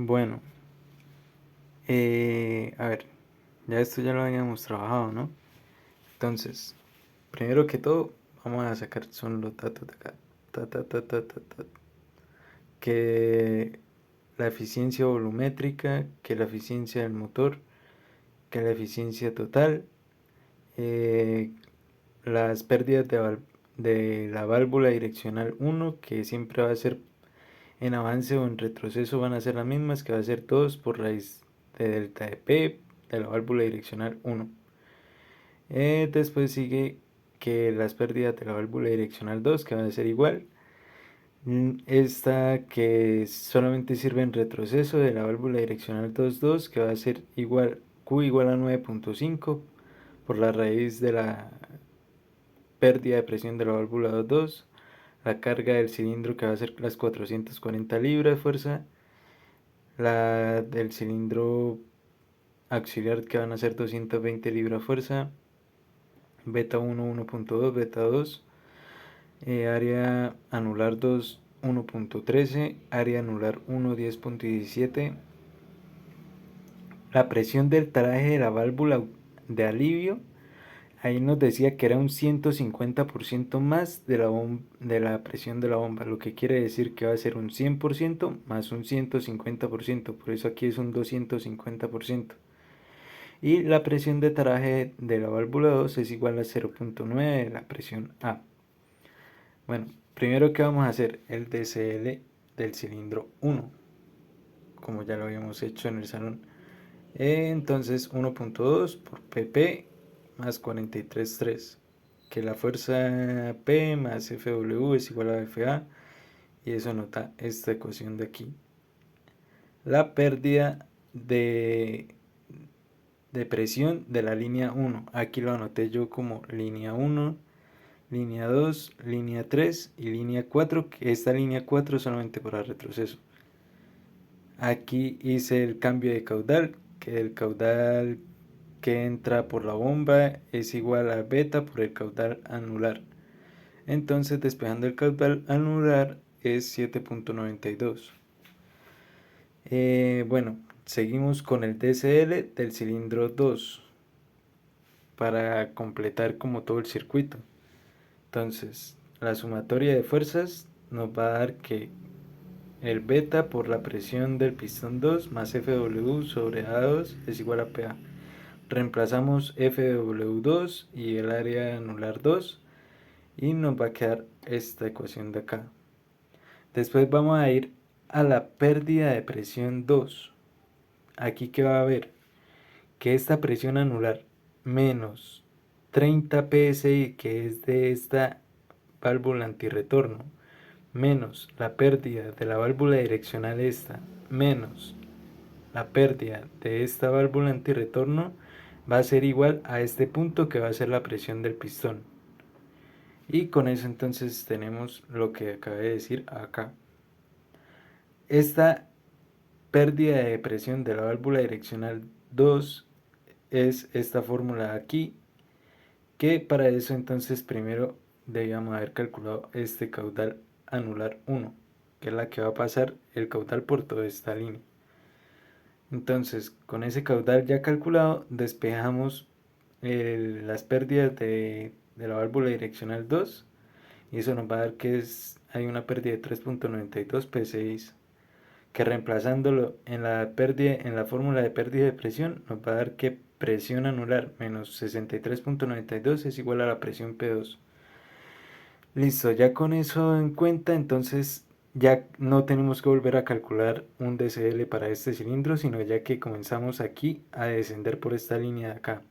Bueno, a ver, ya esto ya lo habíamos trabajado, ¿no? Entonces, primero que todo, vamos a sacar son los datos de acá. Ta. Que la eficiencia volumétrica, que la eficiencia del motor, que la eficiencia total, eh, las pérdidas de la válvula direccional 1, que siempre va a ser en avance o en retroceso van a ser las mismas, que va a ser 2 por raíz de delta de P de la válvula direccional 1. Después sigue que las pérdidas de la válvula direccional 2, que va a ser igual. Esta que solamente sirve en retroceso de la válvula direccional 2.2, que va a ser igual Q igual a 9.5 por la raíz de la pérdida de presión de la válvula 2.2. La carga del cilindro, que va a ser las 440 libras fuerza. La del cilindro auxiliar, que van a ser 220 libras fuerza. Beta 1 1.2, beta 2, área anular 2 1.13, área anular 1 10.17. La presión del traje de la válvula de alivio, ahí nos decía que era un 150% más de la presión de la bomba, lo que quiere decir que va a ser un 100% más un 150%, por eso aquí es un 250%. Y la presión de traje de la válvula 2 es igual a 0.9 de la presión A. Bueno, primero que vamos a hacer el DCL del cilindro 1, como ya lo habíamos hecho en el salón. Entonces 1.2 por PP más 43.3, que la fuerza P más FW es igual a FA, y eso nota esta ecuación de aquí. La pérdida de presión de la línea 1, aquí lo anoté yo como línea 1, línea 2, línea 3 y línea 4, que esta línea 4 solamente para retroceso. Aquí hice el cambio de caudal, que el caudal que entra por la bomba es igual a beta por el caudal anular. Entonces, despejando el caudal anular es 7.92. Bueno, seguimos con el DCL del cilindro 2 para completar como todo el circuito. Entonces, la sumatoria de fuerzas nos va a dar que el beta por la presión del pistón 2 más FW sobre A2 es igual a PA. Reemplazamos FW2 y el área anular 2 y nos va a quedar esta ecuación de acá. Después vamos a ir a la pérdida de presión 2. Aquí que va a haber que esta presión anular menos 30 psi, que es de esta válvula antirretorno, menos la pérdida de la válvula direccional esta, menos la pérdida de esta válvula antirretorno, va a ser igual a este punto, que va a ser la presión del pistón. Y con eso entonces tenemos lo que acabé de decir acá. Esta pérdida de presión de la válvula direccional 2 es esta fórmula aquí, que para eso entonces primero debíamos haber calculado este caudal anular 1, que es la que va a pasar el caudal por toda esta línea. Entonces, con ese caudal ya calculado, despejamos las pérdidas de la válvula direccional 2, y eso nos va a dar que hay una pérdida de 3.92 psi, que reemplazándolo en la fórmula de pérdida de presión nos va a dar que presión anular menos 63.92 es igual a la presión P2. Listo, ya con eso en cuenta, entonces ya no tenemos que volver a calcular un DCL para este cilindro, sino ya que comenzamos aquí a descender por esta línea de acá.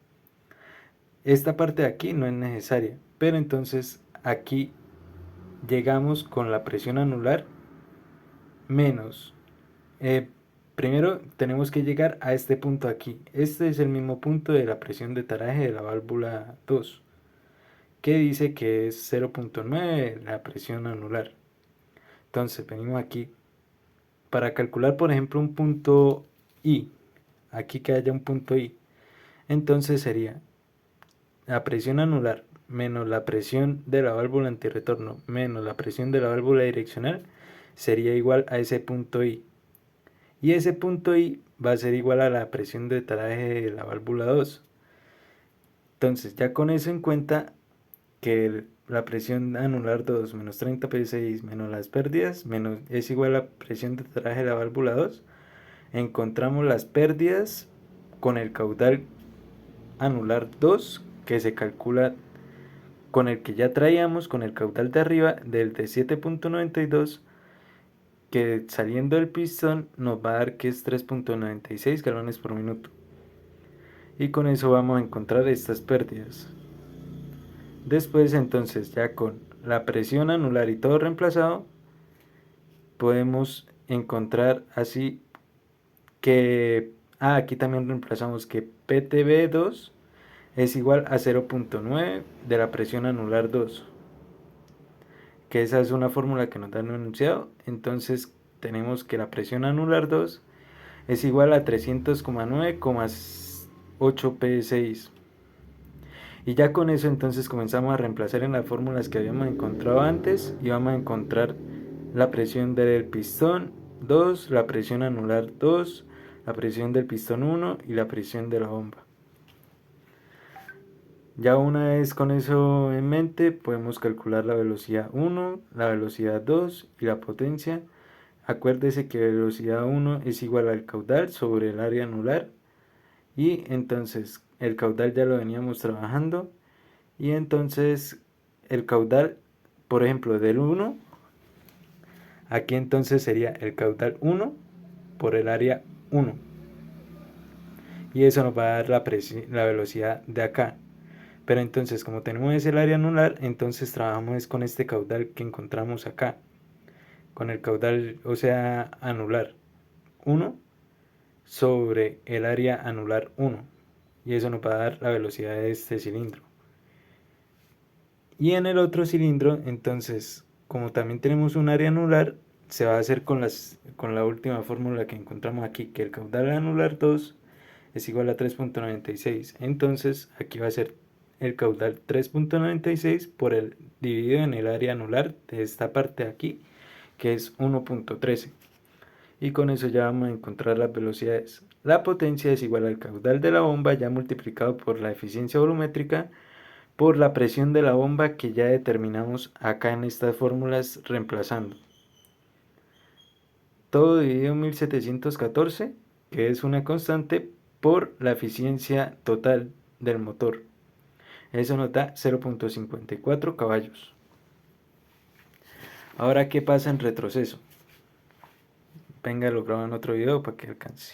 Esta parte de aquí no es necesaria, pero entonces aquí llegamos con la presión anular menos, primero tenemos que llegar a este punto aquí. Este es el mismo punto de la presión de taraje de la válvula 2, que dice que es 0.9 la presión anular. Entonces venimos aquí para calcular, por ejemplo, un punto I, aquí que haya un punto I. Entonces sería la presión anular menos la presión de la válvula antirretorno menos la presión de la válvula direccional sería igual a ese punto I. y ese punto I va a ser igual a la presión de traje de la válvula 2. Entonces, ya con eso en cuenta, que la presión anular 2 menos 30 psi menos las pérdidas es igual a la presión de traje de la válvula 2, encontramos las pérdidas con el caudal anular 2, que se calcula con el que ya traíamos, con el caudal de arriba del de 7.92, que saliendo del pistón nos va a dar que es 3.96 galones por minuto. Y con eso vamos a encontrar estas pérdidas. Después, entonces, ya con la presión anular y todo reemplazado, podemos encontrar así que aquí también reemplazamos que PTB2 es igual a 0.9 de la presión anular 2, que esa es una fórmula que nos dan un enunciado. Entonces tenemos que la presión anular 2 es igual a 309,8 psi. Y ya con eso entonces comenzamos a reemplazar en las fórmulas que habíamos encontrado antes y vamos a encontrar la presión del pistón 2, la presión anular 2, la presión del pistón 1 y la presión de la bomba. Ya una vez con eso en mente, podemos calcular la velocidad 1, la velocidad 2 y la potencia. Acuérdese que velocidad 1 es igual al caudal sobre el área anular, y entonces el caudal ya lo veníamos trabajando, y entonces el caudal, por ejemplo, del 1, aquí entonces sería el caudal 1 por el área 1, y eso nos va a dar la velocidad de acá. Pero entonces, como tenemos el área anular, entonces trabajamos con este caudal que encontramos acá, con el caudal, o sea, anular 1 sobre el área anular 1, y eso nos va a dar la velocidad de este cilindro. Y en el otro cilindro, entonces, como también tenemos un área anular, se va a hacer con la última fórmula que encontramos aquí, que el caudal anular 2 es igual a 3.96. Entonces aquí va a ser el caudal 3.96 por el dividido en el área anular de esta parte de aquí, que es 1.13. Y con eso ya vamos a encontrar las velocidades. La potencia es igual al caudal de la bomba ya multiplicado por la eficiencia volumétrica por la presión de la bomba, que ya determinamos acá en estas fórmulas reemplazando. Todo dividido en 1714, que es una constante, por la eficiencia total del motor. Eso nos da 0.54 caballos. Ahora, ¿qué pasa en retroceso? Venga, lo grabo en otro video para que alcance.